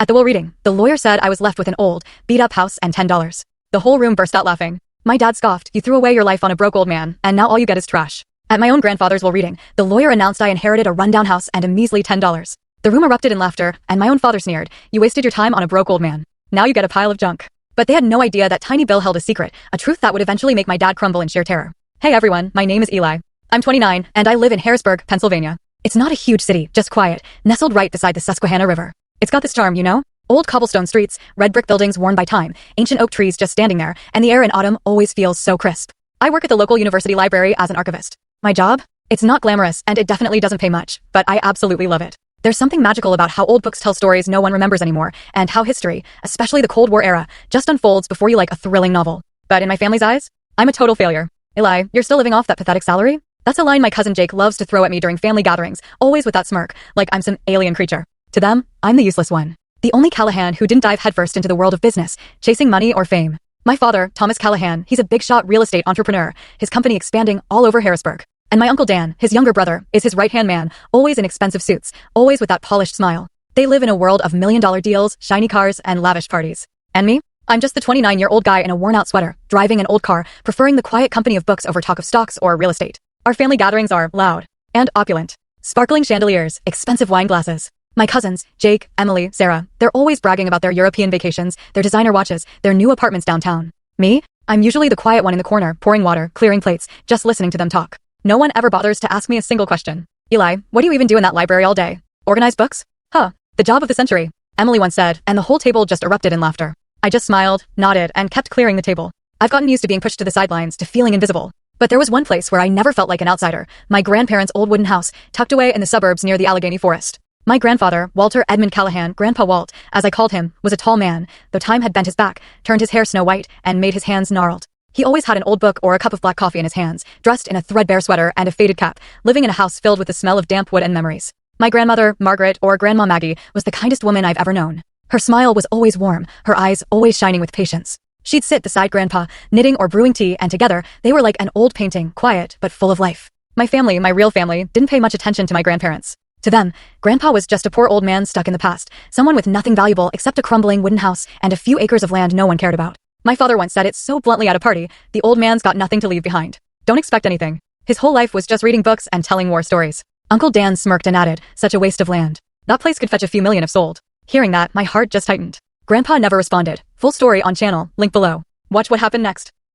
At the will reading, the lawyer said I was left with an old, beat-up house and $10. The whole room burst out laughing. My dad scoffed, "You threw away your life on a broke old man, and now all you get is trash." At my own grandfather's will reading, the lawyer announced I inherited a rundown house and a measly $10. The room erupted in laughter, and my own father sneered, "You wasted your time on a broke old man. Now you get a pile of junk." But they had no idea that Tiny Bill held a secret, a truth that would eventually make my dad crumble in sheer terror. Hey everyone, my name is Eli. I'm 29, and I live in Harrisburg, Pennsylvania. It's not a huge city, just quiet, nestled right beside the Susquehanna River. It's got this charm, you know? Old cobblestone streets, red brick buildings worn by time, ancient oak trees just standing there, and the air in autumn always feels so crisp. I work at the local university library as an archivist. My job? It's not glamorous, and it definitely doesn't pay much, but I absolutely love it. There's something magical about how old books tell stories no one remembers anymore, and how history, especially the Cold War era, just unfolds before you like a thrilling novel. But in my family's eyes, I'm a total failure. Eli, you're still living off that pathetic salary? That's a line my cousin Jake loves to throw at me during family gatherings, always with that smirk, like I'm some alien creature. To them, I'm the useless one. The only Callahan who didn't dive headfirst into the world of business, chasing money or fame. My father, Thomas Callahan, he's a big-shot real estate entrepreneur, his company expanding all over Harrisburg. And my uncle Dan, his younger brother, is his right-hand man, always in expensive suits, always with that polished smile. They live in a world of million-dollar deals, shiny cars, and lavish parties. And me? I'm just the 29-year-old guy in a worn-out sweater, driving an old car, preferring the quiet company of books over talk of stocks or real estate. Our family gatherings are loud and opulent. Sparkling chandeliers, expensive wine glasses. My cousins, Jake, Emily, Sarah, they're always bragging about their European vacations, their designer watches, their new apartments downtown. Me? I'm usually the quiet one in the corner, pouring water, clearing plates, just listening to them talk. No one ever bothers to ask me a single question. Eli, what do you even do in that library all day? Organize books? Huh, the job of the century, Emily once said, and the whole table just erupted in laughter. I just smiled, nodded, and kept clearing the table. I've gotten used to being pushed to the sidelines, to feeling invisible. But there was one place where I never felt like an outsider, my grandparents' old wooden house, tucked away in the suburbs near the Allegheny Forest. My grandfather, Walter Edmund Callahan, Grandpa Walt, as I called him, was a tall man, though time had bent his back, turned his hair snow white, and made his hands gnarled. He always had an old book or a cup of black coffee in his hands, dressed in a threadbare sweater and a faded cap, living in a house filled with the smell of damp wood and memories. My grandmother, Margaret, or Grandma Maggie, was the kindest woman I've ever known. Her smile was always warm, her eyes always shining with patience. She'd sit beside Grandpa, knitting or brewing tea, and together, they were like an old painting, quiet but full of life. My family, my real family, didn't pay much attention to my grandparents. To them, Grandpa was just a poor old man stuck in the past, someone with nothing valuable except a crumbling wooden house and a few acres of land no one cared about. My father once said it so bluntly at a party, the old man's got nothing to leave behind. Don't expect anything. His whole life was just reading books and telling war stories. Uncle Dan smirked and added, such a waste of land. That place could fetch a few million if sold. Hearing that, my heart just tightened. Grandpa never responded. Full story on channel, link below. Watch what happened next.